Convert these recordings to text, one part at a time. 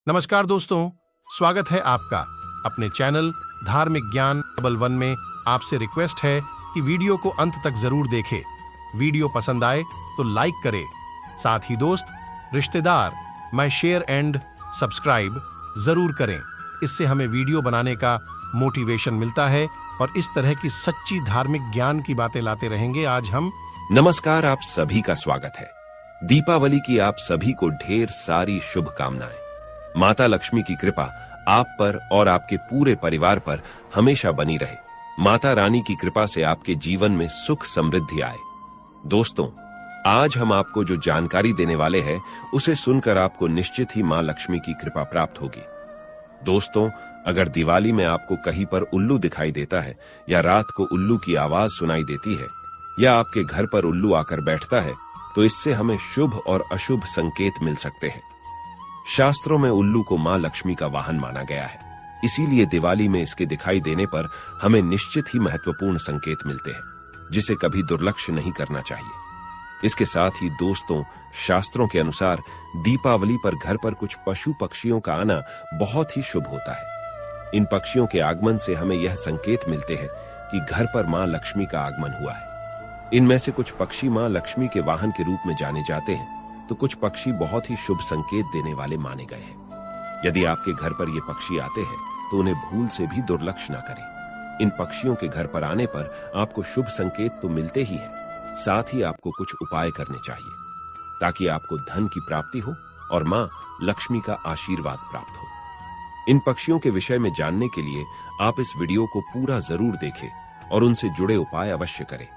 नमस्कार दोस्तों, स्वागत है आपका अपने चैनल धार्मिक ज्ञान डबल वन में। आपसे रिक्वेस्ट है कि वीडियो को अंत तक जरूर देखें। वीडियो पसंद आए तो लाइक करें, साथ ही दोस्त, रिश्तेदार में शेयर एंड सब्सक्राइब जरूर करें। इससे हमें वीडियो बनाने का मोटिवेशन मिलता है और इस तरह की सच्ची धार्मिक ज्ञान की बातें लाते रहेंगे। आज हम नमस्कार, आप सभी का स्वागत है। दीपावली की आप सभी को ढेर सारी शुभकामनाएं। माता लक्ष्मी की कृपा आप पर और आपके पूरे परिवार पर हमेशा बनी रहे। माता रानी की कृपा से आपके जीवन में सुख समृद्धि आए। दोस्तों, आज हम आपको जो जानकारी देने वाले हैं उसे सुनकर आपको निश्चित ही मां लक्ष्मी की कृपा प्राप्त होगी। दोस्तों, अगर दिवाली में आपको कहीं पर उल्लू दिखाई देता है या रात को उल्लू की आवाज सुनाई देती है या आपके घर पर उल्लू आकर बैठता है तो इससे हमें शुभ और अशुभ संकेत मिल सकते हैं। शास्त्रों में उल्लू को मां लक्ष्मी का वाहन माना गया है, इसीलिए दिवाली में इसके दिखाई देने पर हमें निश्चित ही महत्वपूर्ण संकेत मिलते हैं, जिसे कभी दुर्लक्ष्य नहीं करना चाहिए। इसके साथ ही दोस्तों, शास्त्रों के अनुसार दीपावली पर घर पर कुछ पशु पक्षियों का आना बहुत ही शुभ होता है। इन पक्षियों के आगमन से हमें यह संकेत मिलते हैं कि घर पर मां लक्ष्मी का आगमन हुआ है। इनमें से कुछ पक्षी मां लक्ष्मी के वाहन के रूप में जाने जाते हैं, तो कुछ पक्षी बहुत ही शुभ संकेत देने वाले माने गए हैं। यदि आपके घर पर ये पक्षी आते हैं तो उन्हें भूल से भी दुर्लक्ष्य न करें। इन पक्षियों के घर पर आने पर आपको शुभ संकेत तो मिलते ही हैं, साथ ही आपको कुछ उपाय करने चाहिए ताकि आपको धन की प्राप्ति हो और मां लक्ष्मी का आशीर्वाद प्राप्त हो। इन पक्षियों के विषय में जानने के लिए आप इस वीडियो को पूरा जरूर देखें और उनसे जुड़े उपाय अवश्य करें।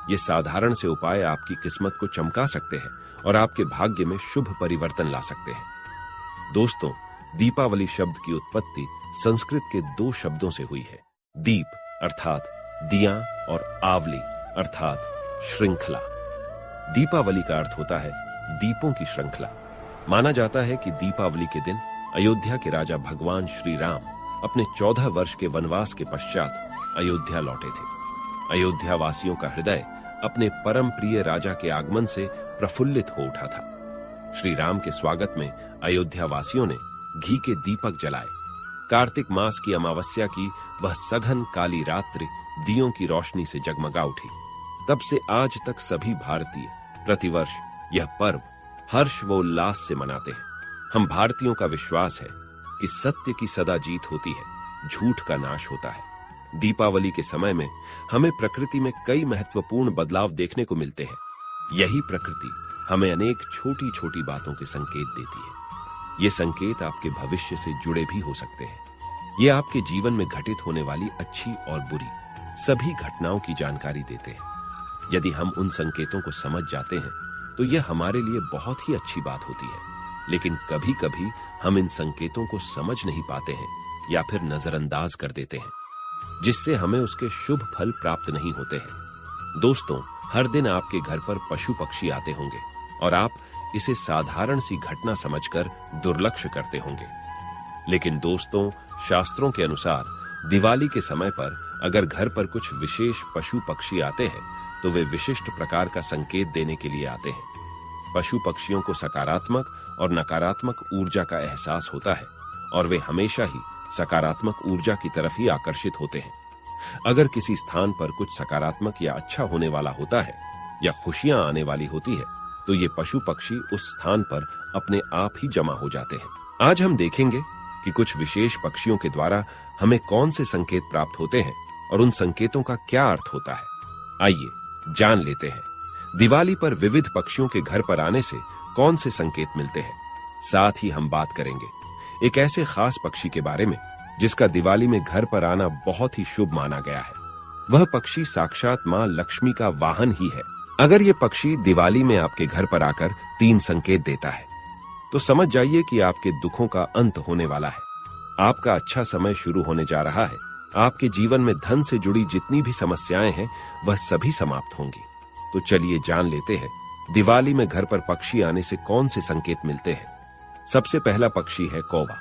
ये साधारण से उपाय आपकी किस्मत को चमका सकते हैं और आपके भाग्य में शुभ परिवर्तन ला सकते हैं। दोस्तों, दीपावली शब्द की उत्पत्ति संस्कृत के दो शब्दों से हुई है। दीप अर्थात दिया और आवली अर्थात श्रृंखला। दीपावली का अर्थ होता है दीपों की श्रृंखला। माना जाता है कि दीपावली के दिन अयोध्या के राजा भगवान श्री राम अपने 14 वर्ष के वनवास के पश्चात अयोध्या लौटे थे। अयोध्या वासियों का हृदय अपने परम प्रिय राजा के आगमन से प्रफुल्लित हो उठा था। श्री राम के स्वागत में अयोध्या वासियों ने घी के दीपक जलाए। कार्तिक मास की अमावस्या की वह सघन काली रात्रि दियों की रोशनी से जगमगा उठी। तब से आज तक सभी भारतीय प्रतिवर्ष यह पर्व हर्ष व उल्लास से मनाते हैं। हम भारतीयों का विश्वास है कि सत्य की सदा जीत होती है, झूठ का नाश होता है। दीपावली के समय में हमें प्रकृति में कई महत्वपूर्ण बदलाव देखने को मिलते हैं। यही प्रकृति हमें अनेक छोटी छोटी बातों के संकेत देती है। ये संकेत आपके भविष्य से जुड़े भी हो सकते हैं। ये आपके जीवन में घटित होने वाली अच्छी और बुरी सभी घटनाओं की जानकारी देते हैं। यदि हम उन संकेतों को समझ जाते हैं तो यह हमारे लिए बहुत ही अच्छी बात होती है। लेकिन कभी कभी हम इन संकेतों को समझ नहीं पाते हैं या फिर नजरअंदाज कर देते हैं, जिससे हमें उसके शुभ फल प्राप्त नहीं होते हैं। दोस्तों, हर दिन आपके घर पर पशु पक्षी आते होंगे और आप इसे साधारण सी घटना समझकर दुर्लक्ष्य करते होंगे। लेकिन दोस्तों, शास्त्रों के अनुसार दिवाली के समय पर अगर घर पर कुछ विशेष पशु पक्षी आते हैं तो वे विशिष्ट प्रकार का संकेत देने के लिए आते हैं। पशु पक्षियों को सकारात्मक और नकारात्मक ऊर्जा का एहसास होता है और वे हमेशा ही सकारात्मक ऊर्जा की तरफ ही आकर्षित होते हैं। अगर किसी स्थान पर कुछ सकारात्मक या अच्छा होने वाला होता है या खुशियां आने वाली होती है तो ये पशु पक्षी उस स्थान पर अपने आप ही जमा हो जाते हैं। आज हम देखेंगे कि कुछ विशेष पक्षियों के द्वारा हमें कौन से संकेत प्राप्त होते हैं और उन संकेतों का क्या अर्थ होता है। आइए जान लेते हैं दिवाली पर विविध पक्षियों के घर पर आने से कौन से संकेत मिलते हैं। साथ ही हम बात करेंगे एक ऐसे खास पक्षी के बारे में जिसका दिवाली में घर पर आना बहुत ही शुभ माना गया है। वह पक्षी साक्षात मां लक्ष्मी का वाहन ही है। अगर ये पक्षी दिवाली में आपके घर पर आकर 3 संकेत देता है तो समझ जाइए कि आपके दुखों का अंत होने वाला है। आपका अच्छा समय शुरू होने जा रहा है। आपके जीवन में धन से जुड़ी जितनी भी समस्याएं हैं वह सभी समाप्त होंगी। तो चलिए जान लेते हैं दिवाली में घर पर पक्षी आने से कौन से संकेत मिलते हैं। सबसे पहला पक्षी है कौवा।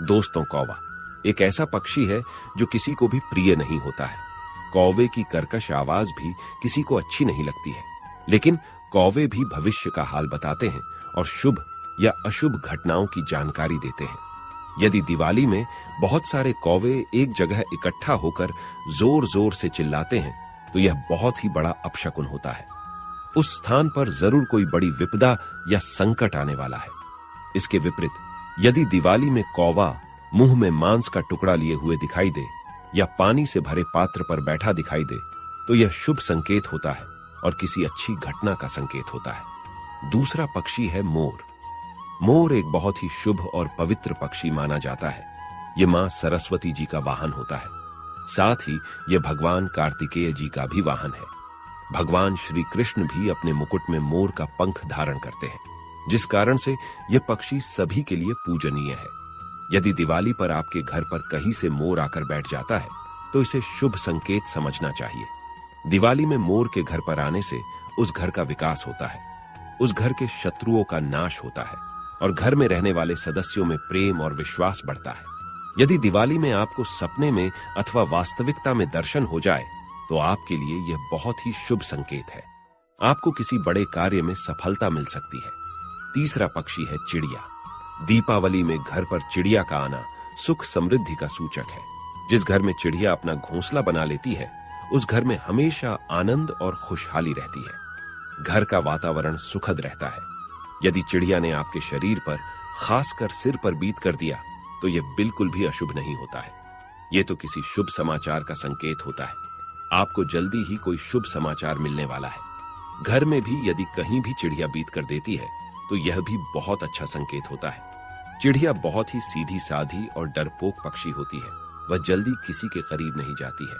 दोस्तों, कौवा एक ऐसा पक्षी है जो किसी को भी प्रिय नहीं होता है। कौवे की कर्कश आवाज भी किसी को अच्छी नहीं लगती है, लेकिन कौवे भी भविष्य का हाल बताते हैं और शुभ या अशुभ घटनाओं की जानकारी देते हैं। यदि दिवाली में बहुत सारे कौवे एक जगह इकट्ठा होकर जोर जोर से चिल्लाते हैं तो यह बहुत ही बड़ा अपशकुन होता है। उस स्थान पर जरूर कोई बड़ी विपदा या संकट आने वाला है। इसके विपरीत यदि दिवाली में कौवा मुंह में मांस का टुकड़ा लिए हुए दिखाई दे या पानी से भरे पात्र पर बैठा दिखाई दे तो यह शुभ संकेत होता है और किसी अच्छी घटना का संकेत होता है। दूसरा पक्षी है मोर। मोर एक बहुत ही शुभ और पवित्र पक्षी माना जाता है। यह मां सरस्वती जी का वाहन होता है। साथ ही यह भगवान कार्तिकेय जी का भी वाहन है। भगवान श्री कृष्ण भी अपने मुकुट में मोर का पंख धारण करते हैं, जिस कारण से यह पक्षी सभी के लिए पूजनीय है। यदि दिवाली पर आपके घर पर कहीं से मोर आकर बैठ जाता है तो इसे शुभ संकेत समझना चाहिए। दिवाली में मोर के घर पर आने से उस घर का विकास होता है, उस घर के शत्रुओं का नाश होता है और घर में रहने वाले सदस्यों में प्रेम और विश्वास बढ़ता है। यदि दिवाली में आपको सपने में अथवा वास्तविकता में दर्शन हो जाए तो आपके लिए यह बहुत ही शुभ संकेत है। आपको किसी बड़े कार्य में सफलता मिल सकती है। तीसरा पक्षी है चिड़िया। दीपावली में घर पर चिड़िया का आना सुख समृद्धि का सूचक है। जिस घर में चिड़िया अपना घोंसला बना लेती है उस घर में हमेशा आनंद और खुशहाली रहती है। घर का वातावरण सुखद रहता है। यदि चिड़िया ने आपके शरीर पर, खासकर सिर पर बीत कर दिया तो यह बिल्कुल भी अशुभ नहीं होता है। यह तो किसी शुभ समाचार का संकेत होता है। आपको जल्दी ही कोई शुभ समाचार मिलने वाला है। घर में भी यदि कहीं भी चिड़िया बीत कर देती है तो यह भी बहुत अच्छा संकेत होता है। चिड़िया बहुत ही सीधी साधी और डरपोक पक्षी होती है। वह जल्दी किसी के करीब नहीं जाती है।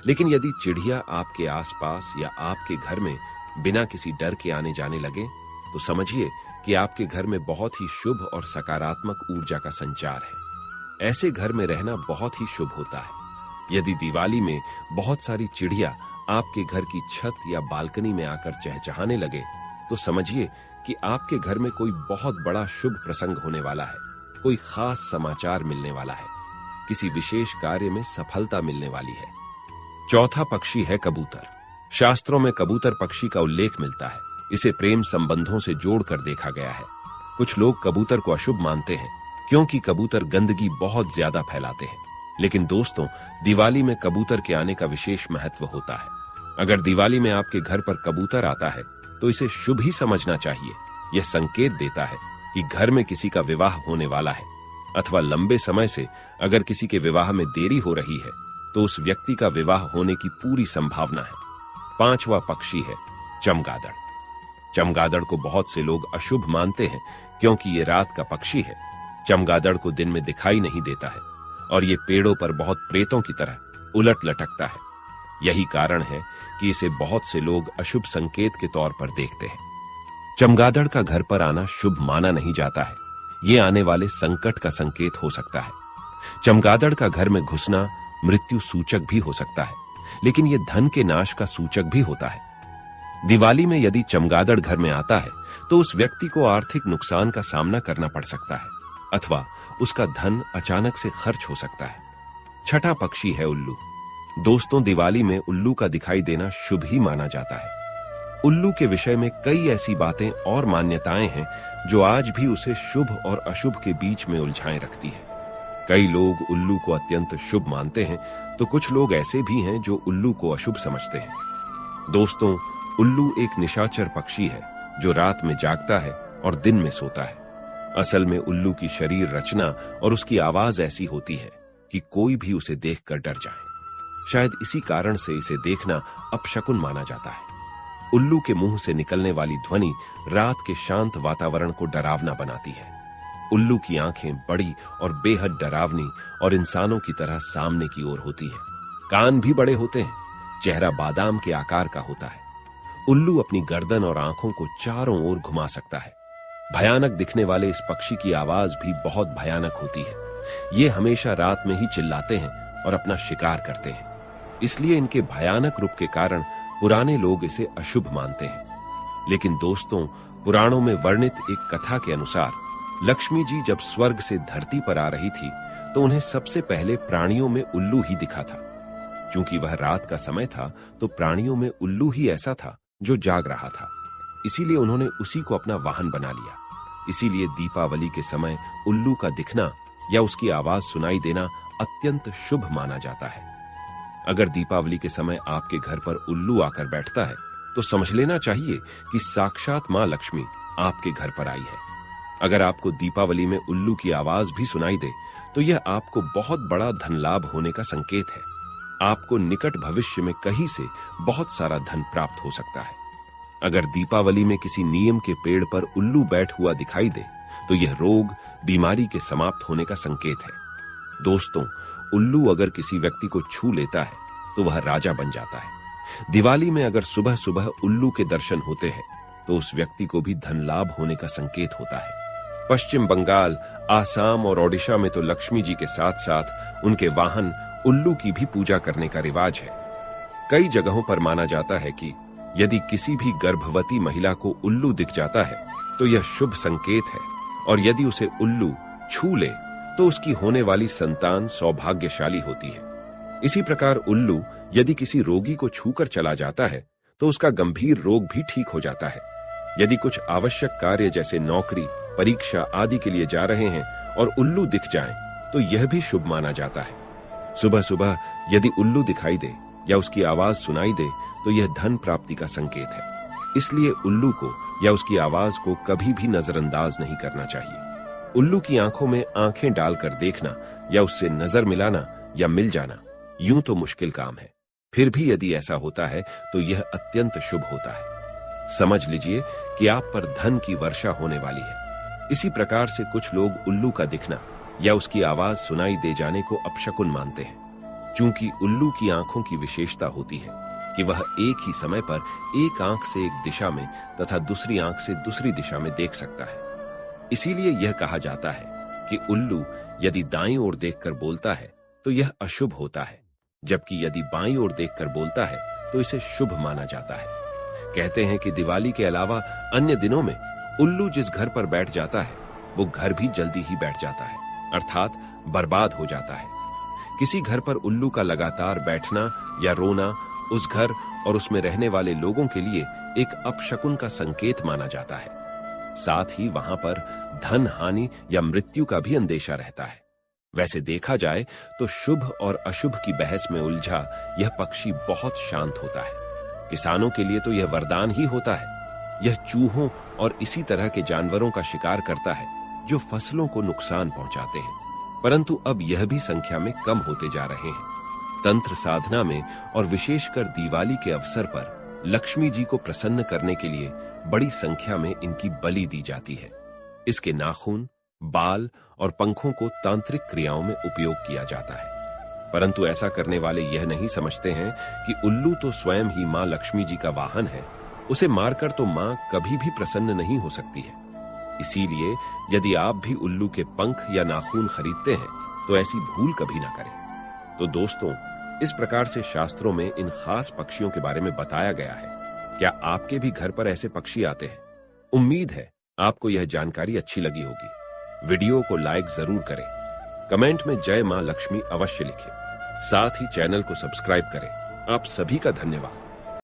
लेकिन यदि चिड़िया आपके आसपास या आपके घर में बिना किसी डर के आने जाने लगे तो समझिए कि आपके घर में बहुत ही शुभ और सकारात्मक ऊर्जा का संचार है। ऐसे घर में रहना बहुत ही शुभ होता है। यदि दिवाली में बहुत सारी चिड़िया आपके घर की छत या बालकनी में आकर चहचहाने लगे तो समझिए कि आपके घर में कोई बहुत बड़ा शुभ प्रसंग होने वाला है। कोई खास समाचार मिलने वाला है। किसी विशेष कार्य में सफलता मिलने वाली है। चौथा पक्षी है कबूतर। शास्त्रों में कबूतर पक्षी का उल्लेख मिलता है। इसे प्रेम संबंधों से जोड़कर देखा गया है। कुछ लोग कबूतर को अशुभ मानते हैं क्योंकि कबूतर गंदगी बहुत ज्यादा फैलाते हैं। लेकिन दोस्तों, दिवाली में कबूतर के आने का विशेष महत्व होता है। अगर दिवाली में आपके घर पर कबूतर आता है तो इसे शुभ ही समझना चाहिए। यह संकेत देता है कि घर में किसी का विवाह होने वाला है, अथवा लंबे समय से अगर किसी के विवाह में देरी हो रही है तो उस व्यक्ति का विवाह होने की पूरी संभावना है। पांचवा पक्षी है चमगादड़। चमगादड़ को बहुत से लोग अशुभ मानते हैं क्योंकि ये रात का पक्षी है। चमगादड़ को दिन में दिखाई नहीं देता है और ये पेड़ों पर बहुत प्रेतों की तरह उलट लटकता है। यही कारण है कि इसे बहुत से लोग अशुभ संकेत के तौर पर देखते हैं। चमगादड़ का घर पर आना शुभ माना नहीं जाता है। ये आने वाले संकट का संकेत हो सकता है। चमगादड़ का घर में घुसना मृत्यु सूचक भी हो सकता है, लेकिन यह धन के नाश का सूचक भी होता है। दिवाली में यदि चमगादड़ घर में आता है तो उस व्यक्ति को आर्थिक नुकसान का सामना करना पड़ सकता है अथवा उसका धन अचानक से खर्च हो सकता है। छठा पक्षी है उल्लू। दोस्तों, दिवाली में उल्लू का दिखाई देना शुभ ही माना जाता है। उल्लू के विषय में कई ऐसी बातें और मान्यताएं हैं जो आज भी उसे शुभ और अशुभ के बीच में उलझाए रखती है। कई लोग उल्लू को अत्यंत शुभ मानते हैं तो कुछ लोग ऐसे भी हैं जो उल्लू को अशुभ समझते हैं। दोस्तों, उल्लू एक निशाचर पक्षी है जो रात में जागता है और दिन में सोता है। असल में उल्लू की शरीर रचना और उसकी आवाज ऐसी होती है कि कोई भी उसे देखकर डर जाए। शायद इसी कारण से इसे देखना अपशकुन माना जाता है। उल्लू के मुंह से निकलने वाली ध्वनि रात के शांत वातावरण को डरावना बनाती है। उल्लू की आंखें बड़ी और बेहद डरावनी और इंसानों की तरह सामने की ओर होती है। कान भी बड़े होते हैं। चेहरा बादाम के आकार का होता है। उल्लू अपनी गर्दन और आंखों को चारों ओर घुमा सकता है। भयानक दिखने वाले इस पक्षी की आवाज भी बहुत भयानक होती है। ये हमेशा रात में ही चिल्लाते हैं और अपना शिकार करते हैं। इसलिए इनके भयानक रूप के कारण पुराने लोग इसे अशुभ मानते हैं। लेकिन दोस्तों, पुराणों में वर्णित एक कथा के अनुसार लक्ष्मी जी जब स्वर्ग से धरती पर आ रही थी तो उन्हें सबसे पहले प्राणियों में उल्लू ही दिखा था। चूंकि वह रात का समय था तो प्राणियों में उल्लू ही ऐसा था जो जाग रहा था। इसीलिए उन्होंने उसी को अपना वाहन बना लिया। इसीलिए दीपावली के समय उल्लू का दिखना या उसकी आवाज सुनाई देना अत्यंत शुभ माना जाता है। अगर दीपावली के समय आपके घर पर उल्लू आकर बैठता है तो समझ लेना चाहिए कि साक्षात मां लक्ष्मी आपके घर पर आई है। अगर आपको दीपावली में उल्लू की आवाज भी सुनाई दे तो यह आपको बहुत बड़ा धन लाभ होने का संकेत है। आपको निकट भविष्य में कहीं से बहुत सारा धन प्राप्त हो सकता है। अगर दीपावली में किसी नीम के पेड़ पर उल्लू बैठ हुआ दिखाई दे तो यह रोग, बीमारी के समाप्त होने का संकेत है। दोस्तों, उल्लू अगर किसी व्यक्ति को छू लेता है तो वह राजा बन जाता है। दिवाली में अगर सुबह सुबह उल्लू के दर्शन होते हैं तो उस व्यक्ति को भी धन लाभ होने का संकेत होता है। पश्चिम बंगाल, आसाम और ओडिशा में तो लक्ष्मी जी के साथ साथ उनके वाहन उल्लू की भी पूजा करने का रिवाज है। कई जगहों पर माना जाता है कि यदि किसी भी गर्भवती महिला को उल्लू दिख जाता है तो यह शुभ संकेत है, और यदि उसे उल्लू छू ले तो उसकी होने वाली संतान सौभाग्यशाली होती है। इसी प्रकार उल्लू यदि किसी रोगी को छूकर चला जाता है तो उसका गंभीर रोग भी ठीक हो जाता है। यदि कुछ आवश्यक कार्य जैसे नौकरी, परीक्षा आदि के लिए जा रहे हैं और उल्लू दिख जाएं तो यह भी शुभ माना जाता है। सुबह सुबह यदि उल्लू दिखाई दे या उसकी आवाज सुनाई दे तो यह धन प्राप्ति का संकेत है। इसलिए उल्लू को या उसकी आवाज को कभी भी नजरअंदाज नहीं करना चाहिए। उल्लू की आंखों में आंखें डालकर देखना या उससे नजर मिलाना या मिल जाना यूं तो मुश्किल काम है, फिर भी यदि ऐसा होता है तो यह अत्यंत शुभ होता है। समझ लीजिए कि आप पर धन की वर्षा होने वाली है। इसी प्रकार से कुछ लोग उल्लू का दिखना या उसकी आवाज सुनाई दे जाने को अपशकुन मानते हैं। चूंकि उल्लू की आंखों की विशेषता होती है कि वह एक ही समय पर एक आंख से एक दिशा में तथा दूसरी आंख से दूसरी दिशा में देख सकता है। इसीलिए यह कहा जाता है कि उल्लू यदि दाईं ओर देखकर बोलता है तो यह अशुभ होता है, जबकि यदि बाईं ओर देखकर बोलता है तो इसे शुभ माना जाता है। कहते हैं कि दिवाली के अलावा अन्य दिनों में उल्लू जिस घर पर बैठ जाता है वो घर भी जल्दी ही बैठ जाता है, अर्थात बर्बाद हो जाता है। किसी घर पर उल्लू का लगातार बैठना या रोना उस घर और उसमें रहने वाले लोगों के लिए एक अपशकुन का संकेत माना जाता है। साथ ही वहां पर धन हानि या मृत्यु का भी अंदेशा रहता है। वैसे देखा जाए तो शुभ और अशुभ की बहस में उलझा यह पक्षी बहुत शांत होता है। किसानों के लिए तो यह वरदान ही होता है। यह चूहों और इसी तरह के जानवरों का शिकार करता है जो फसलों को नुकसान पहुंचाते हैं, परंतु अब यह भी संख्या में कम होते जा रहे हैं। तंत्र साधना में और विशेषकर दिवाली के अवसर पर लक्ष्मी जी को प्रसन्न करने के लिए बड़ी संख्या में इनकी बलि दी जाती है। इसके नाखून, बाल और पंखों को तांत्रिक क्रियाओं में उपयोग किया जाता है, परंतु ऐसा करने वाले यह नहीं समझते हैं कि उल्लू तो स्वयं ही मां लक्ष्मी जी का वाहन है। उसे मारकर तो मां कभी भी प्रसन्न नहीं हो सकती है। इसीलिए यदि आप भी उल्लू के पंख या नाखून खरीदते हैं तो ऐसी भूल कभी ना करें। तो दोस्तों, इस प्रकार से शास्त्रों में इन खास पक्षियों के बारे में बताया गया है। क्या आपके भी घर पर ऐसे पक्षी आते हैं? उम्मीद है आपको यह जानकारी अच्छी लगी होगी। वीडियो को लाइक जरूर करें, कमेंट में जय मां लक्ष्मी अवश्य लिखें, साथ ही चैनल को सब्सक्राइब करें। आप सभी का धन्यवाद।